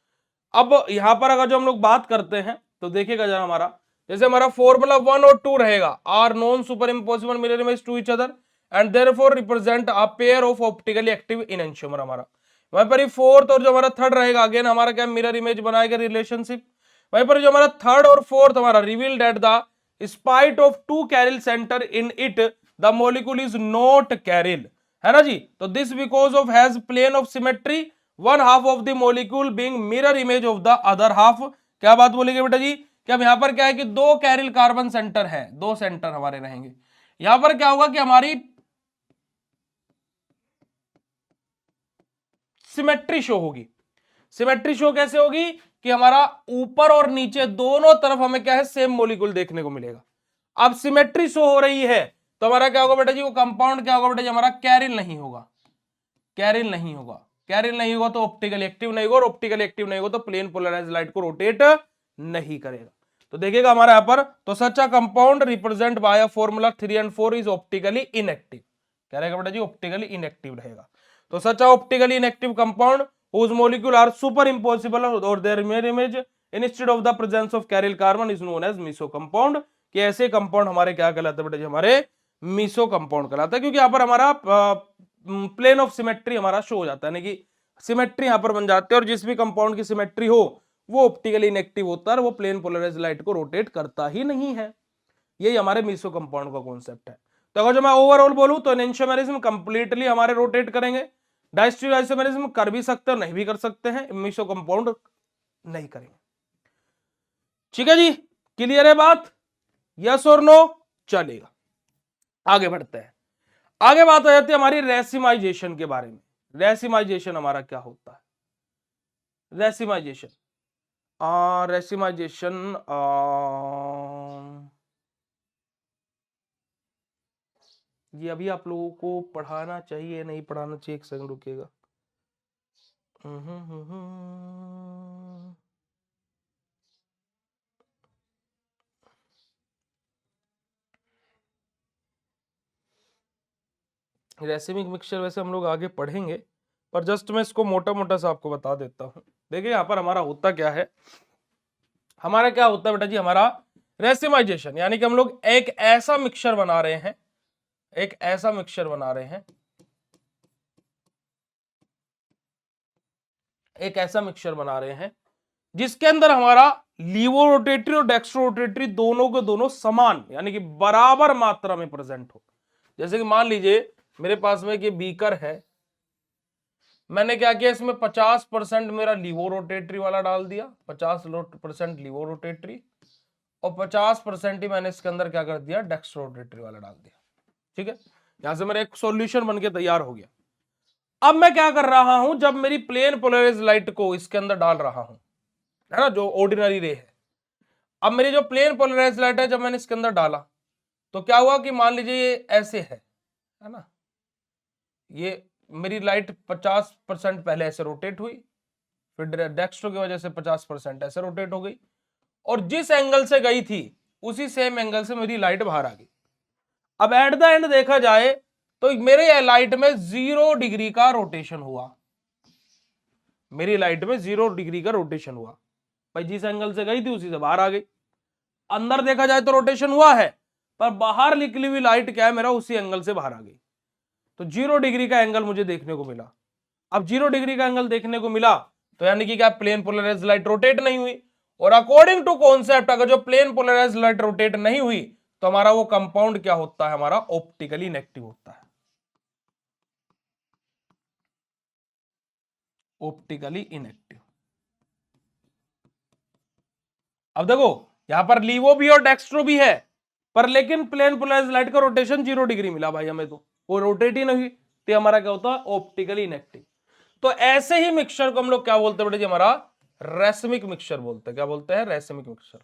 अब यहां पर अगर जो हम लोग बात करते हैं तो देखिएगा जरा हमारा, जैसे हमारा फॉर्मूला 1 और 2 रहेगा, are non superimposable mirror image to each other and therefore represent a pair of optically active enantiomer. हमारा वहीं पर फोर्थ और जो हमारा थर्ड रहेगा, अगेन हमारा क्या मिरर इमेज बनाएगा रिलेशनशिप। वहीं पर जो हमारा थर्ड और फोर्थ हमारा reveal that despite of two chiral centre in it the molecule is not chiral, है ना जी। तो this because of has plane of symmetry, one half of the molecule being mirror image of the other half. क्या बात बोलेंगे बेटा जी कि अब यहां पर क्या है कि दो कैरिल कार्बन सेंटर है, दो सेंटर हमारे रहेंगे। यहां पर क्या होगा कि हमारी सिमेट्री शो होगी। सिमेट्री शो कैसे होगी कि हमारा ऊपर और नीचे दोनों तरफ हमें क्या है, सेम मॉलिक्यूल देखने को मिलेगा। अब सिमेट्री शो हो रही है तो हमारा क्या होगा बेटा जी, वो कंपाउंड क्या होगा बेटा जी, हमारा कैरिल नहीं होगा, कैरिल नहीं होगा। कैरिल नहीं होगा तो ऑप्टिकल एक्टिव नहीं होगा, और ऑप्टिकल एक्टिव नहीं होगा तो प्लेन पोलराइज्ड लाइट को रोटेट नहीं करेगा। तो देखिएगा हमारे यहां पर, तो such a compound represent by a formula 3 and 4 is optically inactive. क्या रहेगा बेटा जी, ऑप्टिकली इनएक्टिव रहेगा। तो such a optically inactive compound whose molecule are superimposable or their mirror image instead of the presence of chiral carbon is known as meso compound। कि ऐसे compound हमारे क्या कहलाते हैं बेटा जी, हमारे मीसो कंपाउंड कहलाता है, क्योंकि यहां पर हमारा प्लेन ऑफ सिमेट्री हमारा शो हो जाता है, यानी कि सिमेट्री यहां पर बन जाती है, और जिस भी कंपाउंड की सिमेट्री हो वो ऑप्टिकली इनएक्टिव होता है, वो प्लेन पोलराइज्ड लाइट को रोटेट करता ही नहीं है। यही हमारे मीसो कंपाउंड का कॉन्सेप्ट है। तो अगर जो मैं ओवरऑल बोलूं तो एनेंशियोमेरिज्म कंप्लीटली हमारे रोटेट करेंगे, डाइस्टीरियो आइसोमेरिज्म कर भी सकते हैं नहीं भी कर सकते हैं, मीसो कंपाउंड नहीं करेंगे। ठीक है जी, क्लियर है बात, यस और नो। चलेगा, आगे बढ़ते हैं। आगे बात हो जाती है हमारी रेसिमाइजेशन के बारे में। रेसिमाइजेशन हमारा क्या होता है, रेसिमाइजेशन, रेसिमाइजेशन ये अभी आप लोगों को पढ़ाना चाहिए नहीं पढ़ाना चाहिए, एक सेकंड रुकिएगा। रेसिमिक मिक्सचर वैसे हम लोग आगे पढ़ेंगे, पर जस्ट मैं इसको मोटा मोटा सा आपको बता देता हूं। देखिए यहाँ पर हमारा होता क्या है, हमारा क्या होता है बेटा जी, हमारा रेसिमाइजेशन, यानी कि हम लोग एक ऐसा मिक्सचर बना रहे हैं, एक ऐसा मिक्सचर बना रहे हैं, एक ऐसा मिक्सचर बना रहे हैं जिसके अंदर हमारा लीवो रोटेटरी और डेक्स्ट्रो रोटेटरी दोनों के दोनों समान यानी कि बराबर मात्रा में प्रेजेंट हो। जैसे कि मान लीजिए मेरे पास में ये बीकर है, मैंने क्या किया, इसमें 50% मेरा लीवो रोटेटरी वाला डाल दिया, 50% लीवो रोटेटरी, और 50% ही मैंने इसके अंदर क्या कर दिया, डेक्स्ट्रो रोटेटरी वाला डाल दिया। ठीक है, यहां से मेरा एक सॉल्यूशन बनके तैयार हो गया। अब मैं क्या कर रहा हूं, जब मेरी प्लेन पोलराइज्ड लाइट को इसके अंदर डाल रहा हूं, है ना, जो ऑर्डिनरी रे है, अब मेरी जो प्लेन पोलराइज्ड लाइट है जब मैंने इसके अंदर डाला तो क्या हुआ कि मान लीजिए ये ऐसे है ना, ये मेरी लाइट 50% पहले ऐसे रोटेट हुई, फिर डेक्स्ट्रो की वजह से 50% ऐसे रोटेट हो गई, और जिस एंगल से गई थी उसी सेम एंगल से मेरी लाइट बाहर आ गई। अब एट द एंड देखा जाए तो मेरे लाइट में 0 डिग्री का रोटेशन हुआ, मेरी लाइट में 0 डिग्री का रोटेशन हुआ भाई, जिस एंगल से गई थी उसी से बाहर आ गई। अंदर देखा जाए तो रोटेशन हुआ है, पर बाहर निकली हुई लाइट क्या है, मेरा उसी एंगल से बाहर आ गई, तो 0 डिग्री का एंगल मुझे देखने को मिला। अब 0 डिग्री का एंगल देखने को मिला तो यानी कि क्या, प्लेन पोलराइज्ड लाइट रोटेट नहीं हुई, और अकॉर्डिंग टू कॉन्सेप्ट अगर जो प्लेन पोलराइज्ड लाइट रोटेट नहीं हुई तो हमारा वो कंपाउंड क्या होता है, हमारा ऑप्टिकली इनएक्टिव होता है, ऑप्टिकली इनएक्टिव। अब देखो यहां पर लीवो भी और डेक्स्ट्रो भी है, पर लेकिन प्लेन पोलराइज्ड लाइट का रोटेशन 0 डिग्री मिला भाई हमें, तो वो रोटेट ही नहीं हुई, तो हमारा क्या होता है, ऑप्टिकली इनएक्टिव। तो ऐसे ही मिक्सचर को हम लोग क्या बोलते हैं बेटे जी, हमारा रेसमिक मिक्सचर बोलते हैं। क्या बोलते हैं, रेसमिक मिक्सचर।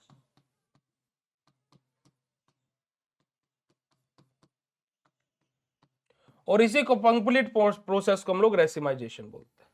और इसी को कंप्लीट प्रोसेस को हम लोग रेसिमाइजेशन बोलते हैं।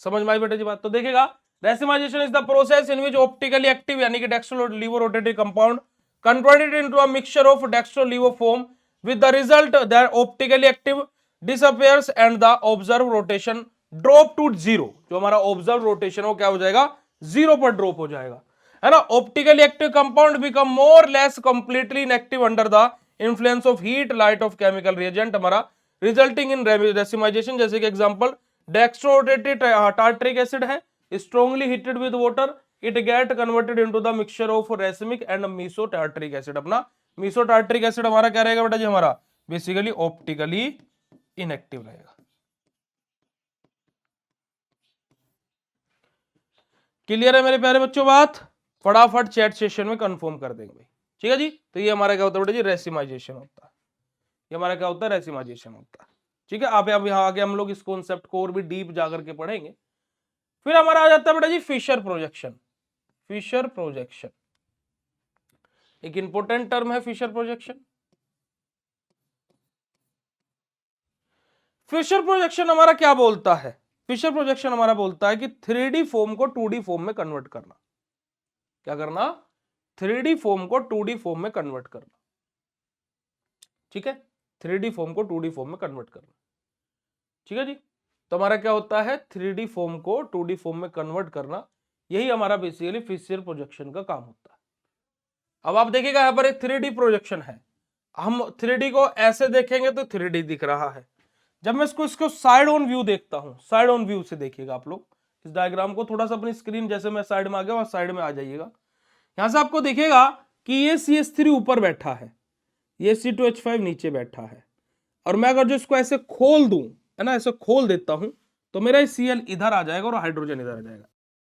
समझ में आई बेटा जी बात? तो देखिएगा, racemisation is the process in which optically active यानी कि dextro laevo rotatory compound converted into a mixture of dextro levo form with the result that optically active disappears and the observed rotation drop to 0। जो हमारा observe rotation वो क्या हो जाएगा, 0 पर drop हो जाएगा, है ना। Optically active compound become more less completely inactive under the influence of heat light of chemical reagent हमारा, रिजल्टिंग इन रेसिमाइजेशन। जैसे कि example dextrorotatory tartaric acid है, strongly heated with water, it get converted into the mixture of racemic and mesotartaric acid। अपना mesotartaric acid हमारा क्या रहेगा बेटा जी, हमारा बेसिकली ऑप्टिकली इनएक्टिव रहेगा। क्लियर है मेरे प्यारे बच्चों बात? फटाफट चैट सेशन में कंफर्म कर देंगे भाई, ठीक है जी। तो ये हमारा क्या होता है बेटा जी, रेसिमाइजेशन होता है। ये हमारा क्या होता है, रेसिमाइजेशन होता है, ठीक है। आप यहाँ आगे हम लोग इस कॉन्सेप्ट को और भी डीप जाकर के पढ़ेंगे। फिर हमारा आ जाता है बेटा जी फिशर प्रोजेक्शन। फिशर प्रोजेक्शन एक इंपॉर्टेंट टर्म है, फिशर प्रोजेक्शन। फिशर प्रोजेक्शन हमारा क्या बोलता है, फिशर प्रोजेक्शन हमारा बोलता है कि 3D फॉर्म को 2D फॉर्म में कन्वर्ट करना। क्या करना, 3D फॉर्म को 2D फॉर्म में कन्वर्ट करना, ठीक है। 3D फॉर्म को 2D फॉर्म में कन्वर्ट करना, ठीक है जी। तो हमारा क्या होता है, 3D फॉर्म को 2D फॉर्म में कन्वर्ट करना, यही हमारा बेसिकली फिशर प्रोजेक्शन का काम होता है। अब आप देखिएगा यहां पर एक 3D प्रोजेक्शन है, हम 3D को ऐसे देखेंगे तो 3D दिख रहा है। जब मैं इसको साइड ऑन व्यू देखता हूं, साइड ऑन व्यू से देखिएगा आप लोग इस डायग्राम को, थोड़ा सा अपनी स्क्रीन जैसे मैं साइड में आ गया वहां साइड में आ जाइएगा। यहां से आपको दिखेगा कि ये CH3 ऊपर बैठा है, ये C2H5 नीचे बैठा है, और मैं अगर जो इसको ऐसे खोल दूं, है ना, ऐसे खोल देता हूं, तो मेरा Cl इधर आ जाएगा और हाइड्रोजन इधर आ जाएगा,